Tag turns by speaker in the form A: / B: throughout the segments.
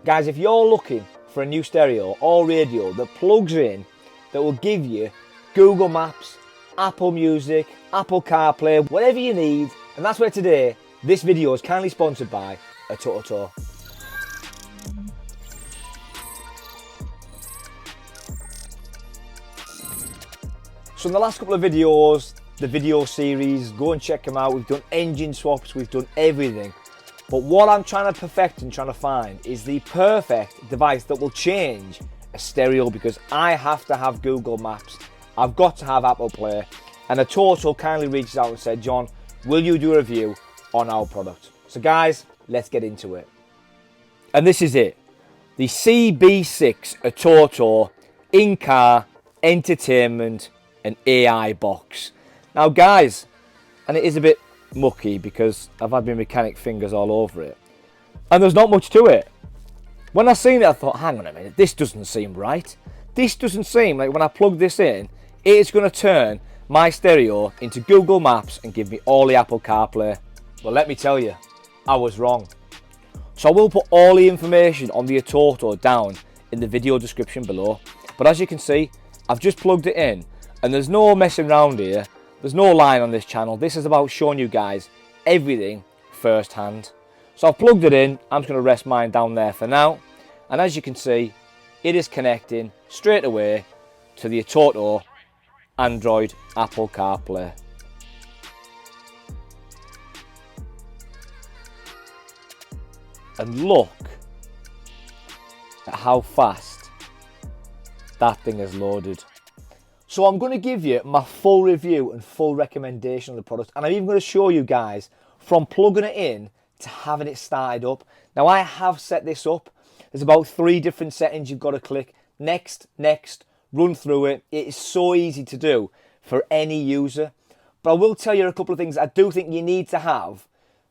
A: Guys, if you're looking for a new stereo or radio that plugs in, that will give you Google Maps, Apple Music, Apple Carplay, whatever you need, and that's where today, this video is kindly sponsored by Atoto. So in the last couple of videos, the video series, go and check them out. We've done engine swaps, we've done everything. But what I'm trying to perfect and trying to find is the perfect device that will change a stereo, because I have to have Google Maps, I've got to have Apple Play, and Atoto kindly reached out and said, John, will you do a review on our product? So guys, let's get into it. And this is it, the CB6 Atoto in-car entertainment and AI box. Now guys, and it is a bit mucky because I've had my mechanic fingers all over it, and there's not much to it. When I seen it, I thought, hang on a minute, this doesn't seem right. This doesn't seem like when I plug this in, it's going to turn my stereo into Google Maps and give me all the Apple CarPlay. Well, let me tell you, I was wrong. So I will put all the information on the Atoto down in the video description below. But as you can see, I've just plugged it in, and there's no messing around here. There's no line on this channel. This is about showing you guys everything firsthand. So I've plugged it in. I'm just going to rest mine down there for now. And as you can see, it is connecting straight away to the Atoto Android Apple CarPlay. And look at how fast that thing is loaded. So I'm going to give you my full review and full recommendation of the product, and I'm even going to show you guys from plugging it in to having it started up. Now I have set this up. There's about 3 different settings you've got to click. Next, run through it. It is so easy to do for any user. But I will tell you a couple of things I do think you need to have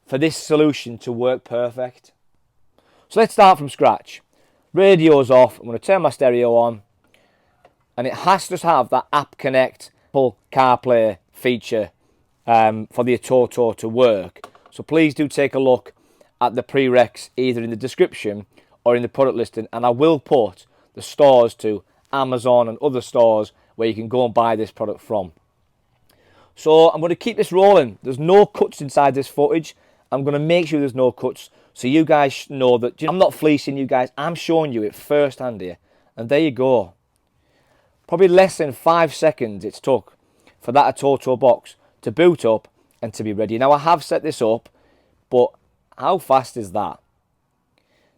A: for this solution to work perfect. So let's start from scratch. Radio's off. I'm going to turn my stereo on. And it has to have that App Connect Apple CarPlay feature for the Atoto to work. So please do take a look at the prereqs either in the description or in the product listing. And I will put the stores to Amazon and other stores where you can go and buy this product from. So I'm going to keep this rolling. There's no cuts inside this footage. I'm going to make sure there's no cuts so you guys know that I'm not fleecing you guys. I'm showing you it firsthand here. And there you go. Probably less than 5 seconds it took for that Atoto box to boot up and to be ready. Now I have set this up, but how fast is that?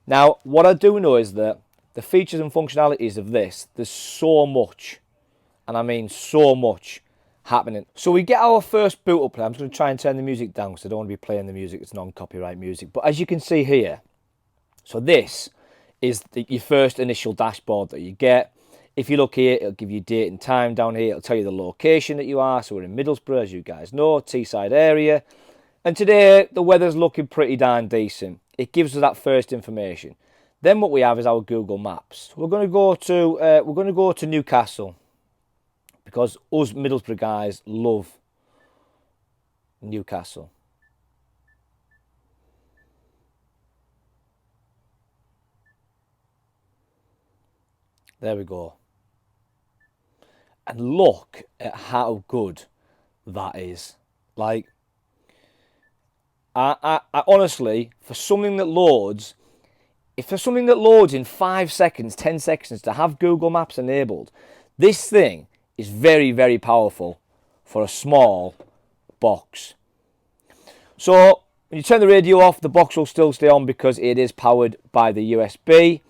A: Now what I do know is that the features and functionalities of this, there's so much, and I mean so much happening. So we get our first boot up play. I'm just going to try and turn the music down because I don't want to be playing the music. It's non-copyright music. But as you can see here, so this is your first initial dashboard that you get. If you look here, it'll give you date and time down here. It'll tell you the location that you are. So we're in Middlesbrough, as you guys know, Teesside area. And today, the weather's looking pretty darn decent. It gives us that first information. Then what we have is our Google Maps. We're going to go to Newcastle, because us Middlesbrough guys love Newcastle. There we go. And look at how good that is. Like, I honestly, for something that loads, if there's something that loads in 5 seconds, 10 seconds to have Google Maps enabled, this thing is very, very powerful for a small box. So when you turn the radio off, the box will still stay on because it is powered by the USB.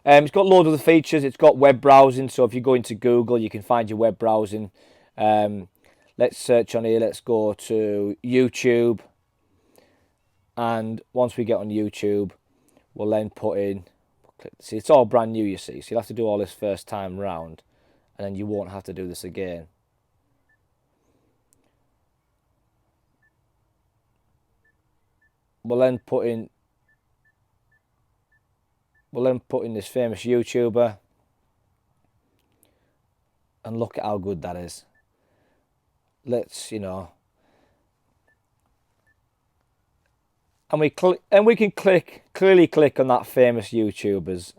A: It's got loads of the features. It's got web browsing, so if you go into Google, you can find your web browsing. Let's search on here. Let's go to YouTube. And once we get on YouTube, we'll then put in... See, it's all brand new, you see. So you'll have to do all this first time round, and then you won't have to do this again. We'll then put in this famous YouTuber, and look at how good that is. Let's, you know, And we can clearly click on that famous YouTuber's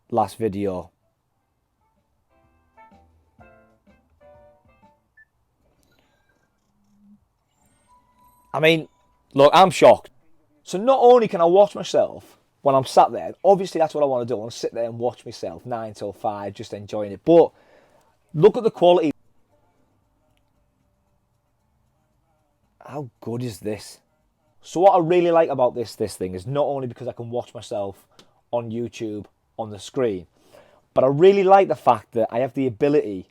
A: last video. I mean, look, I'm shocked. So not only can I watch myself when I'm sat there, obviously that's what I want to do. I want to sit there and watch myself 9 till 5, just enjoying it. But look at the quality. How good is this? So what I really like about this thing is not only because I can watch myself on YouTube on the screen, but I really like the fact that I have the ability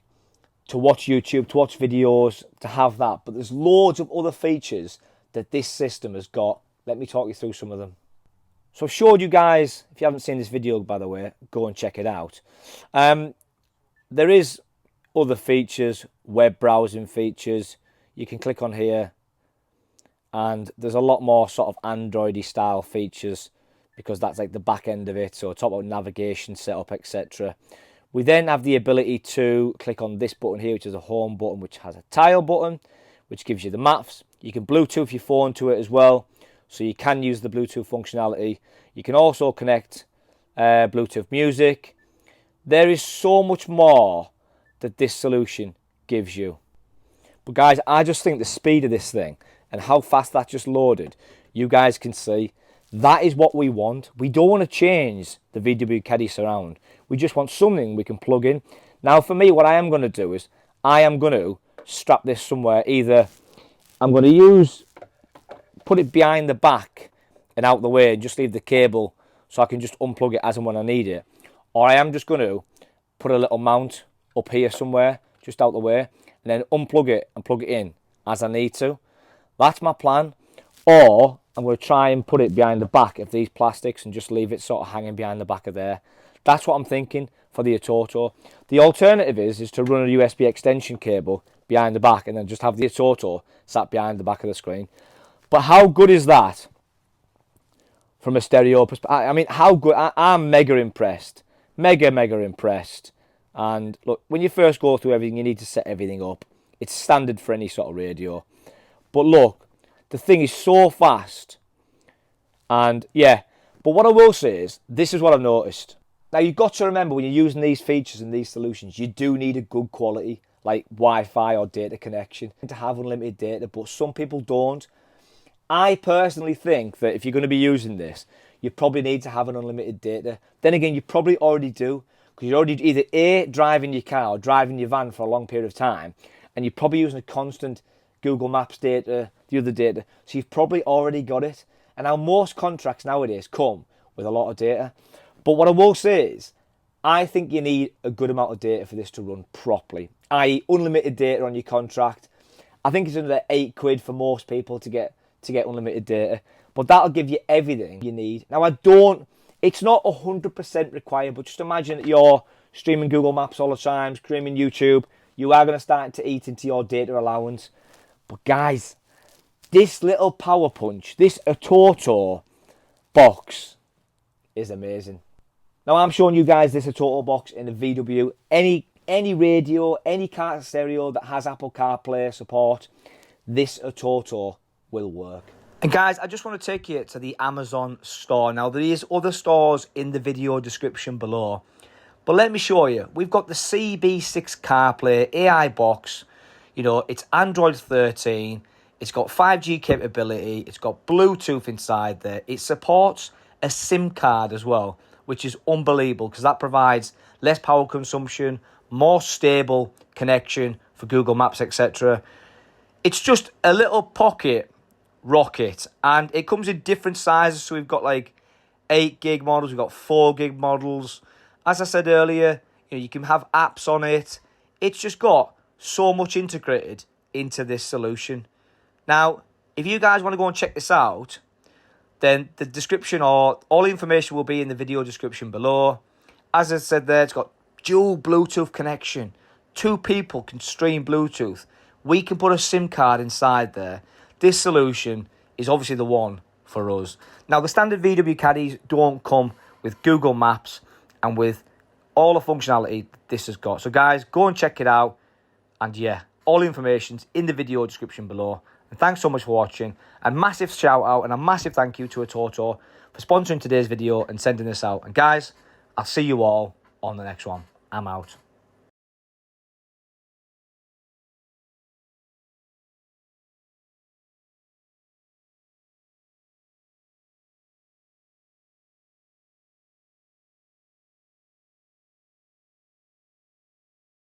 A: to watch YouTube, to watch videos, to have that. But there's loads of other features that this system has got. Let me talk you through some of them. So I've showed you guys, if you haven't seen this video, by the way, go and check it out. There is other features, web browsing features. You can click on here, and there's a lot more sort of Android-y style features because that's like the back end of it. So talk about navigation setup, etc. We then have the ability to click on this button here, which is a home button, which has a tile button, which gives you the maps. You can Bluetooth your phone to it as well, so you can use the Bluetooth functionality. You can also connect Bluetooth music. There is so much more that this solution gives you. But guys, I just think the speed of this thing and how fast that just loaded, you guys can see, that is what we want. We don't want to change the VW Caddy surround. We just want something we can plug in. Now for me, what I am going to do is, I am going to strap this somewhere. Either I'm going to put it behind the back and out the way and just leave the cable so I can just unplug it as and when I need it. Or I am just going to put a little mount up here somewhere, just out the way, and then unplug it and plug it in as I need to. That's my plan. Or I'm going to try and put it behind the back of these plastics and just leave it sort of hanging behind the back of there. That's what I'm thinking for the Atoto. The alternative is to run a USB extension cable behind the back and then just have the Atoto sat behind the back of the screen. But how good is that from a stereo perspective? I mean, how good? I'm mega impressed. Mega impressed. And look, when you first go through everything, you need to set everything up. It's standard for any sort of radio. But look, the thing is so fast. And yeah, but what I will say is, this is what I've noticed. Now, you've got to remember, when you're using these features and these solutions, you do need a good quality, like Wi-Fi or data connection, to have unlimited data, but some people don't. I personally think that if you're going to be using this, you probably need to have an unlimited data. Then again, you probably already do, because you're already either A, driving your car or driving your van for a long period of time, and you're probably using a constant Google Maps data, the other data, so you've probably already got it. And now most contracts nowadays come with a lot of data. But what I will say is, I think you need a good amount of data for this to run properly, i.e. unlimited data on your contract. I think it's under £8 for most people to get unlimited data, but that'll give you everything you need. Now, it's not 100% required, but just imagine that you're streaming Google Maps all the time, streaming YouTube, you are going to start to eat into your data allowance. But guys, this little power punch, this Atoto box is amazing. Now, I'm showing you guys this Atoto box in a VW. Any radio, any car stereo that has Apple CarPlay support, this Atoto will work. And guys, I just want to take you to the Amazon store. Now, there is other stores in the video description below, but let me show you. We've got the CB6 CarPlay AI box. You know, it's Android 13. It's got 5G capability. It's got Bluetooth inside there. It supports a SIM card as well, which is unbelievable because that provides less power consumption, more stable connection for Google Maps, etc. It's just a little pocket rocket, and it comes in different sizes. So we've got like 8 gig models, we've got 4 gig models. As I said earlier, you can have apps on it. It's just got so much integrated into this solution. Now, if you guys want to go and check this out, then the description or all the information will be in the video description below. As I said there, it's got dual Bluetooth connection. 2 people can stream Bluetooth. We can put a SIM card inside there. This solution is obviously the one for us. Now, the standard VW Caddies don't come with Google Maps and with all the functionality this has got. So guys, go and check it out. And yeah, all the information's in the video description below. And thanks so much for watching. A massive shout out and a massive thank you to Atoto for sponsoring today's video and sending this out. And guys, I'll see you all on the next one. I'm out.